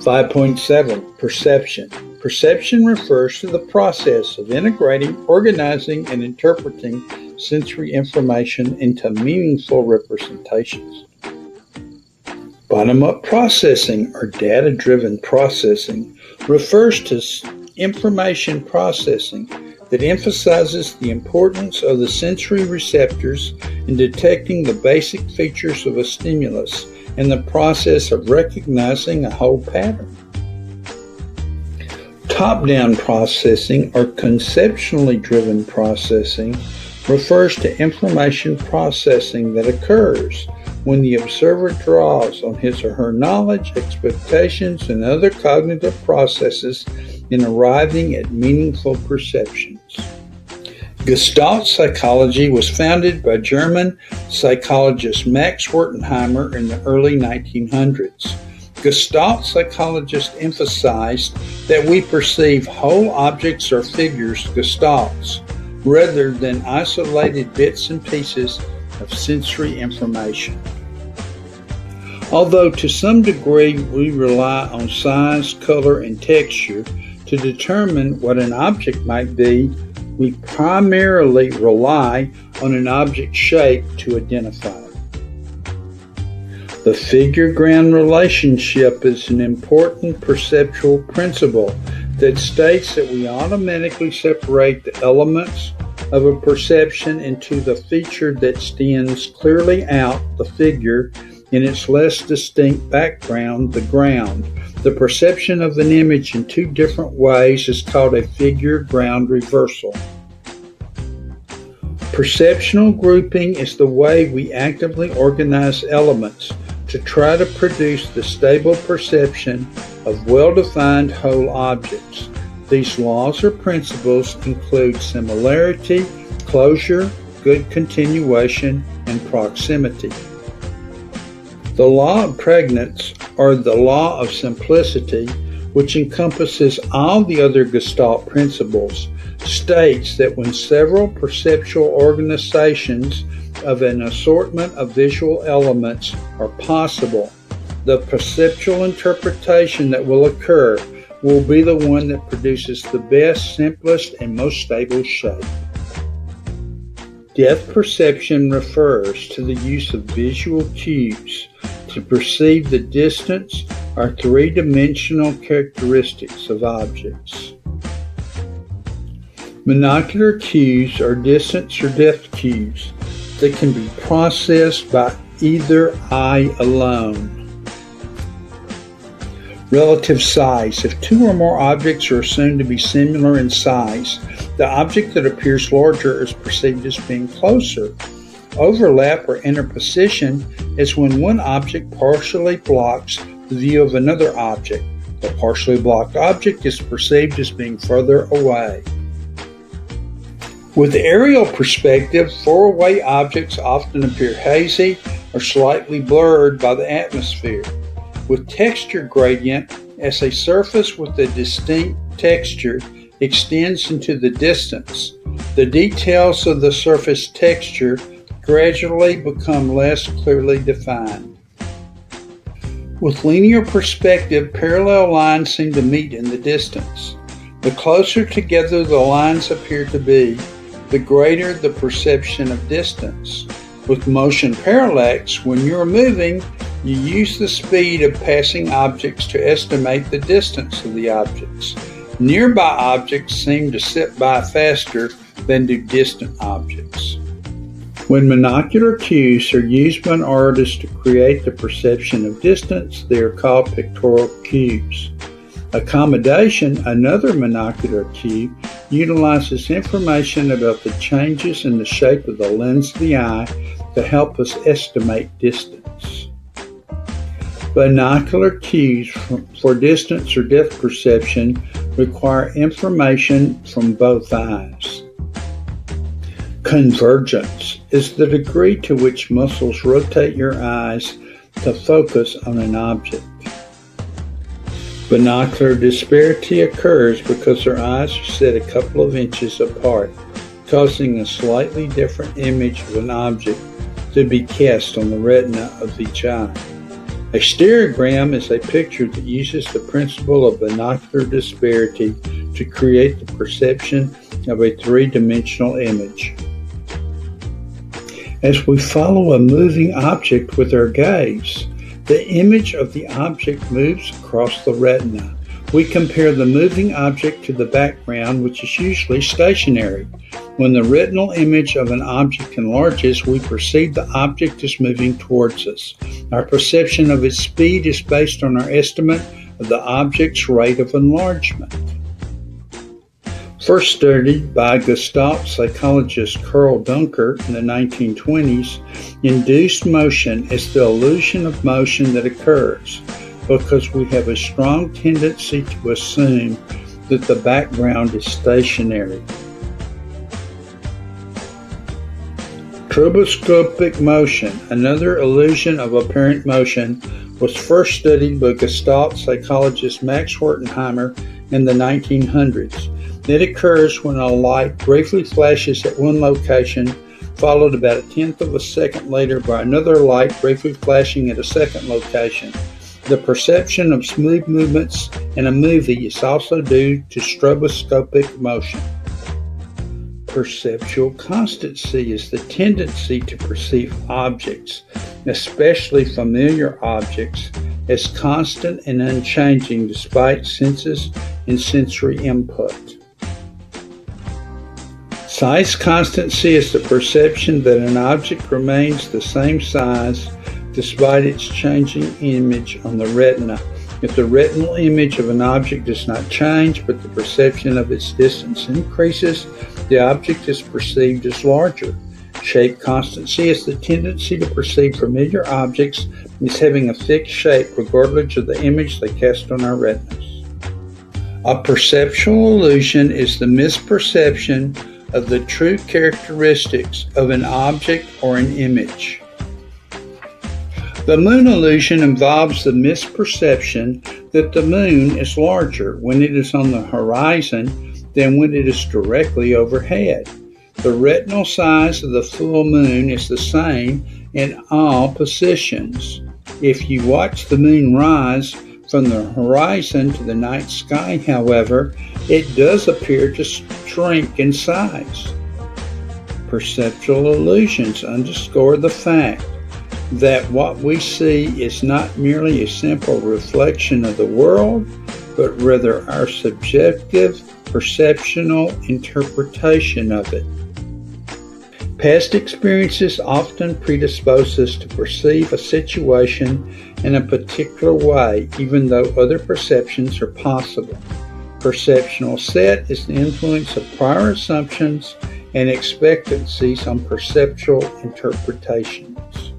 5.7 Perception. Perception refers to the process of integrating, organizing, and interpreting sensory information into meaningful representations. Bottom-up processing, or data-driven processing, refers to information processing that emphasizes the importance of the sensory receptors in detecting the basic features of a stimulus and the process of recognizing a whole pattern. Top-down processing, or conceptually driven processing, refers to information processing that occurs when the observer draws on his or her knowledge, expectations, and other cognitive processes in arriving at meaningful perceptions. Gestalt Psychology was founded by German psychologist Max Wertheimer in the early 1900s. Gestalt psychologists emphasized that we perceive whole objects or figures, gestalts, rather than isolated bits and pieces of sensory information. Although to some degree we rely on size, color, and texture to determine what an object might be, we primarily rely on an object's shape to identify it. The figure-ground relationship is an important perceptual principle that states that we automatically separate the elements of a perception into the feature that stands clearly out, the figure, in its less distinct background, the ground. The perception of an image in two different ways is called a figure-ground reversal. Perceptual grouping is the way we actively organize elements to try to produce the stable perception of well-defined whole objects. These laws or principles include similarity, closure, good continuation, and proximity. The law of Pragnanz, or the law of simplicity, which encompasses all the other Gestalt principles, states that when several perceptual organizations of an assortment of visual elements are possible, the perceptual interpretation that will occur will be the one that produces the best, simplest, and most stable shape. Depth perception refers to the use of visual cues to perceive the distance or three-dimensional characteristics of objects. Monocular cues are distance or depth cues that can be processed by either eye alone. Relative size. If two or more objects are assumed to be similar in size, the object that appears larger is perceived as being closer. Overlap or interposition is when one object partially blocks the view of another object. The partially blocked object is perceived as being further away. With aerial perspective, far-away objects often appear hazy or slightly blurred by the atmosphere. With texture gradient, as a surface with a distinct texture extends into the distance, the details of the surface texture gradually become less clearly defined. With linear perspective, parallel lines seem to meet in the distance. The closer together the lines appear to be, the greater the perception of distance. With motion parallax, when you're moving, you use the speed of passing objects to estimate the distance of the objects. Nearby objects seem to sit by faster than do distant objects. When monocular cues are used by an artist to create the perception of distance, they are called pictorial cues. Accommodation, another monocular cue, utilizes information about the changes in the shape of the lens of the eye to help us estimate distance. Binocular cues for distance or depth perception require information from both eyes. Convergence is the degree to which muscles rotate your eyes to focus on an object. Binocular disparity occurs because our eyes are set a couple of inches apart, causing a slightly different image of an object to be cast on the retina of each eye. A stereogram is a picture that uses the principle of binocular disparity to create the perception of a three-dimensional image. As we follow a moving object with our gaze, the image of the object moves across the retina. We compare the moving object to the background, which is usually stationary. When the retinal image of an object enlarges, we perceive the object is moving towards us. Our perception of its speed is based on our estimate of the object's rate of enlargement. First studied by Gestalt psychologist Carl Dunker in the 1920s, induced motion is the illusion of motion that occurs because we have a strong tendency to assume that the background is stationary. Stroboscopic motion, another illusion of apparent motion, was first studied by Gestalt psychologist Max Wertheimer in the 1900s. It occurs when a light briefly flashes at one location, followed about a tenth of a second later by another light briefly flashing at a second location. The perception of smooth movements in a movie is also due to stroboscopic motion. Perceptual constancy is the tendency to perceive objects, especially familiar objects, as constant and unchanging despite senses and sensory input. Size constancy is the perception that an object remains the same size despite its changing image on the retina. If the retinal image of an object does not change, but the perception of its distance increases, the object is perceived as larger. Shape constancy is the tendency to perceive familiar objects as having a fixed shape regardless of the image they cast on our retinas. A perceptual illusion is the misperception of the true characteristics of an object or an image. The moon illusion involves the misperception that the moon is larger when it is on the horizon than when it is directly overhead. The retinal size of the full moon is the same in all positions. If you watch the moon rise from the horizon to the night sky, however, it does appear to shrink in size. Perceptual illusions underscore the fact that what we see is not merely a simple reflection of the world, but rather our subjective perceptual interpretation of it. Past experiences often predispose us to perceive a situation in a particular way, even though other perceptions are possible. Perceptual set is the influence of prior assumptions and expectancies on perceptual interpretations.